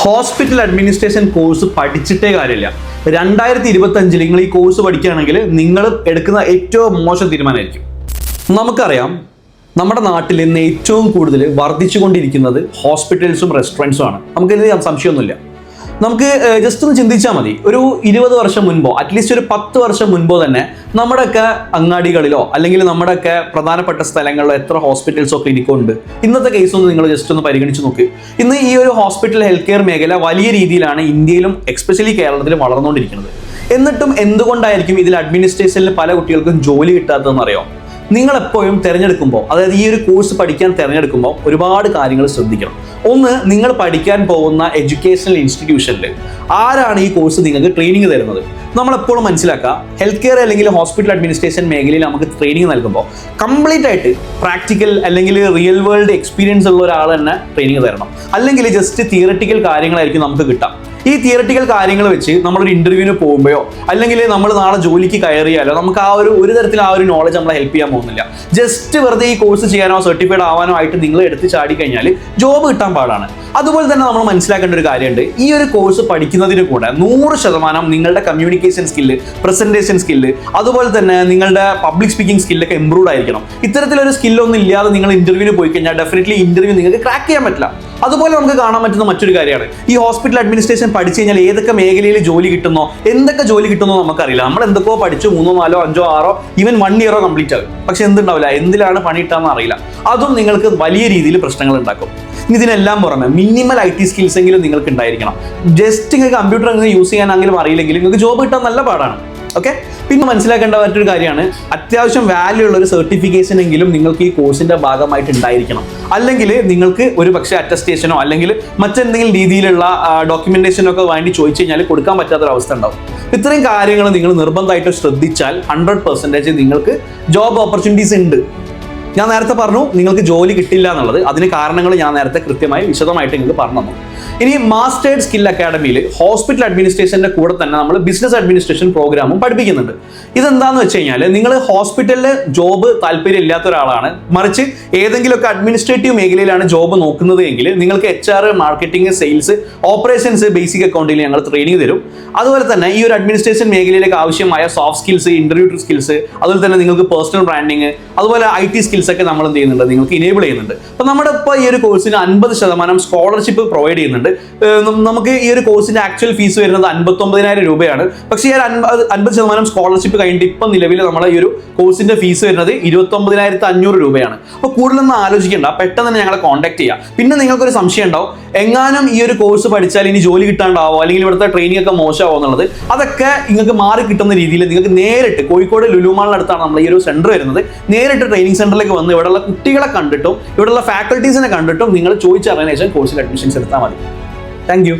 Hospital administration course പഠിച്ചിട്ടേ കാര്യമില്ല. 2025 നിങ്ങൾ ഈ കോഴ്സ് പഠിക്കുകയാണെങ്കിൽ നിങ്ങൾ എടുക്കുന്ന ഏറ്റവും മോശം തീരുമാനമായിരിക്കും. നമുക്കറിയാം, നമ്മുടെ നാട്ടിൽ ഇന്ന് ഏറ്റവും കൂടുതൽ വർദ്ധിച്ചുകൊണ്ടിരിക്കുന്നത് ഹോസ്പിറ്റൽസും റെസ്റ്റോറൻറ്റ്സും ആണ്. നമുക്കിത് സംശയമൊന്നുമില്ല. നമുക്ക് ജസ്റ്റ് ഒന്ന് ചിന്തിച്ചാൽ മതി. ഒരു 20 വർഷം മുൻപോ അറ്റ്ലീസ്റ്റ് ഒരു 10 വർഷം മുൻപോ തന്നെ നമ്മുടെയൊക്കെ അങ്ങാടികളിലോ അല്ലെങ്കിൽ നമ്മുടെയൊക്കെ പ്രധാനപ്പെട്ട സ്ഥലങ്ങളിലോ എത്ര ഹോസ്പിറ്റൽസോ ക്ലിനിക്കോ ഉണ്ട്. ഇന്നത്തെ കേസ് ഒന്ന് നിങ്ങൾ ജസ്റ്റ് ഒന്ന് പരിഗണിച്ച് നോക്ക്. ഇന്ന് ഈ ഒരു ഹോസ്പിറ്റൽ ഹെൽത്ത് കെയർ മേഖല വലിയ രീതിയിലാണ് ഇന്ത്യയിലും എക്സ്പെഷ്യലി കേരളത്തിലും വളർന്നുകൊണ്ടിരിക്കുന്നത്. എന്നിട്ടും എന്തുകൊണ്ടായിരിക്കും ഇതിൽ അഡ്മിനിസ്ട്രേഷനിൽ പല കുട്ടികൾക്കും ജോലി കിട്ടാത്തതെന്ന് അറിയാം. നിങ്ങൾ എപ്പോഴും തിരഞ്ഞെടുക്കുമ്പോൾ, അതായത് ഈ ഒരു കോഴ്സ് പഠിക്കാൻ തിരഞ്ഞെടുക്കുമ്പോൾ ഒരുപാട് കാര്യങ്ങൾ ശ്രദ്ധിക്കണം. ഒന്ന്, നിങ്ങൾ പഠിക്കാൻ പോകുന്ന എഡ്യൂക്കേഷണൽ ഇൻസ്റ്റിറ്റ്യൂഷനിൽ ആരാണ് ഈ കോഴ്സ് നിങ്ങൾക്ക് ട്രെയിനിങ് തരുന്നത്. നമ്മളെപ്പോഴും മനസ്സിലാക്കുക, ഹെൽത്ത് കെയർ അല്ലെങ്കിൽ ഹോസ്പിറ്റൽ അഡ്മിനിസ്ട്രേഷൻ മേഖലയിൽ നമുക്ക് ട്രെയിനിങ് നൽകുമ്പോൾ കംപ്ലീറ്റ് ആയിട്ട് പ്രാക്ടിക്കൽ അല്ലെങ്കിൽ റിയൽ വേൾഡ് എക്സ്പീരിയൻസ് ഉള്ള ഒരാൾ തന്നെ ട്രെയിനിങ് തരണം. അല്ലെങ്കിൽ ജസ്റ്റ് തിയററ്റിക്കൽ കാര്യങ്ങളായിരിക്കും നമുക്ക് കിട്ടാം. ഈ തിയററ്റിക്കൽ കാര്യങ്ങൾ വെച്ച് നമ്മളൊരു ഇന്റർവ്യൂവിന് പോകുമ്പോഴോ അല്ലെങ്കിൽ നമ്മൾ നാളെ ജോലിക്ക് കയറിയാലോ നമുക്ക് ഒരു തരത്തിൽ ആ ഒരു നോളജ് നമ്മളെ ഹെൽപ്പ് ചെയ്യാൻ പോകുന്നില്ല. ജസ്റ്റ് വെറുതെ ഈ കോഴ്സ് ചെയ്യാനോ സർട്ടിഫൈഡ് ആവാനോ ആയിട്ട് നിങ്ങൾ എടുത്ത് ചാടി കഴിഞ്ഞാൽ ജോബ് കിട്ടാൻ പാടാണ്. അതുപോലെ തന്നെ നമ്മൾ മനസ്സിലാക്കേണ്ട ഒരു കാര്യമുണ്ട്, ഈ ഒരു കോഴ്സ് പഠിക്കുന്നതിന് കൂടെ 100% നിങ്ങളുടെ കമ്മ്യൂണിക്കേഷൻ സ്കില്ല്, പ്രസന്റേഷൻ സ്കില്ല്, അതുപോലെ തന്നെ നിങ്ങളുടെ പബ്ലിക് സ്പീക്കിംഗ് സ്കില്ലൊക്കെ ഇംപ്രൂവ് ആയിരിക്കണം. ഇത്തരത്തിലൊരു സ്കില്ലൊന്നും ഇല്ലാതെ നിങ്ങൾ ഇന്റർവ്യൂവിന് പോയി കഴിഞ്ഞാൽ ഡെഫിനറ്റ്ലി ഇന്റർവ്യൂ നിങ്ങൾക്ക് ക്രാക്ക് ചെയ്യാൻ പറ്റില്ല. അതുപോലെ നമുക്ക് കാണാൻ പറ്റുന്ന മറ്റൊരു കാര്യമാണ്, ഈ ഹോസ്പിറ്റൽ അഡ്മിനിസ്ട്രേഷൻ പഠിച്ചു കഴിഞ്ഞാൽ ഏതൊക്കെ മേഖലയിൽ ജോലി കിട്ടുന്നോ, എന്തൊക്കെ ജോലി കിട്ടുന്നോ നമുക്കറിയില്ല. നമ്മൾ എന്തൊക്കെയോ പഠിച്ചു 3, 4, 5, 6 ഈവൻ 1 ഇയറോ കംപ്ലീറ്റ് ആകും. പക്ഷെ എന്തുണ്ടാവില്ല, എന്തിലാണ് പണി കിട്ടാന്ന് അറിയില്ല. അതും നിങ്ങൾക്ക് വലിയ രീതിയിൽ പ്രശ്നങ്ങൾ ഉണ്ടാക്കും. ഇതിനെല്ലാം പുറമെ മിനിമൽ IT സ്കിൽസ് എങ്കിലും നിങ്ങൾക്ക് ഉണ്ടായിരിക്കണം. ജസ്റ്റ് നിങ്ങൾക്ക് കമ്പ്യൂട്ടർ യൂസ് ചെയ്യാനെങ്കിലും അറിയില്ലെങ്കിൽ നിങ്ങൾക്ക് ജോബ് കിട്ടാൻ നല്ല പാടാണ്. ഓക്കെ, പിന്നെ മനസ്സിലാക്കേണ്ട മറ്റൊരു കാര്യമാണ്, അത്യാവശ്യം വാല്യൂ ഉള്ള ഒരു സർട്ടിഫിക്കേഷൻ എങ്കിലും നിങ്ങൾക്ക് ഈ കോഴ്സിന്റെ ഭാഗമായിട്ട് ഉണ്ടായിരിക്കണം. അല്ലെങ്കിൽ നിങ്ങൾക്ക് ഒരു പക്ഷേ അറ്റസ്റ്റേഷനോ അല്ലെങ്കിൽ മറ്റെന്തെങ്കിലും രീതിയിലുള്ള ഡോക്യുമെന്റേഷനോ ഒക്കെ വേണ്ടി ചോദിച്ചു കഴിഞ്ഞാൽ കൊടുക്കാൻ പറ്റാത്തൊരവസ്ഥ ഉണ്ടാവും. ഇത്രയും കാര്യങ്ങൾ നിങ്ങൾ നിർബന്ധമായിട്ട് ശ്രദ്ധിച്ചാൽ 100% നിങ്ങൾക്ക് ജോബ് ഓപ്പർച്യൂണിറ്റീസ് ഉണ്ട്. ഞാൻ നേരത്തെ പറഞ്ഞു നിങ്ങൾക്ക് ജോലി കിട്ടില്ല എന്നുള്ളത്. അതിന് കാരണങ്ങൾ ഞാൻ നേരത്തെ കൃത്യമായി വിശദമായിട്ട് നിങ്ങൾക്ക് പറഞ്ഞു തന്നു. ഇനി മാസ്റ്റേർഡ് സ്കിൽ അക്കാഡമിയിൽ ഹോസ്പിറ്റൽ അഡ്മിനിസ്ട്രേഷന്റെ കൂടെ തന്നെ നമ്മൾ ബിസിനസ് അഡ്മിനിസ്ട്രേഷൻ പ്രോഗ്രാമും പഠിപ്പിക്കുന്നുണ്ട്. ഇതെന്താന്ന് വെച്ച് കഴിഞ്ഞാൽ, നിങ്ങൾ ഹോസ്പിറ്റലിൽ ജോബ് താല്പര്യം ഇല്ലാത്ത ഒരാളാണ്, മറിച്ച് ഏതെങ്കിലുമൊക്കെ അഡ്മിനിസ്ട്രേറ്റീവ് മേഖലയിലാണ് ജോബ് നോക്കുന്നത് എങ്കിൽ നിങ്ങൾക്ക് HR, marketing, sales, operations, basic അക്കൗണ്ടിൽ ഞങ്ങൾ ട്രെയിനിങ് തരും. അതുപോലെ തന്നെ ഈ ഒരു അഡ്മിനിസ്ട്രേഷൻ മേഖലയിലേക്ക് ആവശ്യമായ സോഫ്റ്റ് സ്കിൽസ്, ഇന്റർവ്യൂ സ്കിൽസ്, അതുപോലെ തന്നെ നിങ്ങൾക്ക് പേഴ്സണൽ ബ്രാൻഡിങ്, അതുപോലെ IT സ്കിൽസ് ഒക്കെ നമ്മൾ എന്ത് ചെയ്യുന്നുണ്ട്, നിങ്ങൾക്ക് ഇനേബിൾ ചെയ്യുന്നുണ്ട്. അപ്പോൾ നമ്മുടെ ഇപ്പോൾ ഈ ഒരു കോഴ്സിന് 50% സ്കോളർഷിപ്പ് പ്രൊവൈഡ് ചെയ്യുന്നുണ്ട്. നമുക്ക് ഈ ഒരു കോഴ്സിന്റെ ആക്ച്വൽ ഫീസ് വരുന്നത് 59,000 രൂപയാണ്. പക്ഷേ ഈ 50% സ്കോളർഷിപ്പ് കഴിഞ്ഞിട്ട് ഇപ്പം നിലവിൽ നമ്മളെ ഈ ഒരു കോഴ്സിന്റെ ഫീസ് വരുന്നത് 29,500 രൂപയാണ്. അപ്പോൾ കൂടുതലൊന്നും ആലോചിക്കേണ്ട, പെട്ടെന്ന് തന്നെ ഞങ്ങളെ കോൺടാക്ട് ചെയ്യാം. പിന്നെ നിങ്ങൾക്കൊരു സംശയം ഉണ്ടാവും, എങ്ങാനും ഈ ഒരു കോഴ്സ് പഠിച്ചാൽ ഇനി ജോലി കിട്ടാണ്ടാവോ അല്ലെങ്കിൽ ഇവിടുത്തെ ട്രെയിനിങ് ഒക്കെ മോശമാവോ എന്നുള്ളത്. അതൊക്കെ നിങ്ങൾക്ക് മാറി കിട്ടുന്ന രീതിയിൽ നിങ്ങൾക്ക് നേരിട്ട് കോഴിക്കോട് ലുലു മാളിനടുത്താണ് നമ്മൾ ഈ ഒരു സെന്റർ വരുന്നത്. നേരിട്ട് ട്രെയിനിങ് സെന്ററിലേക്ക് വന്ന് ഇവിടെയുള്ള കുട്ടികളെ കണ്ടിട്ടും ഇവിടെയുള്ള ഫാക്കൽറ്റീസിനെ കണ്ടിട്ടും നിങ്ങൾ ചോദിച്ചറിഞ്ഞ ശേഷം കോഴ്സിൽ അഡ്മിഷൻസ് എടുത്താൽ മതി. Thank you.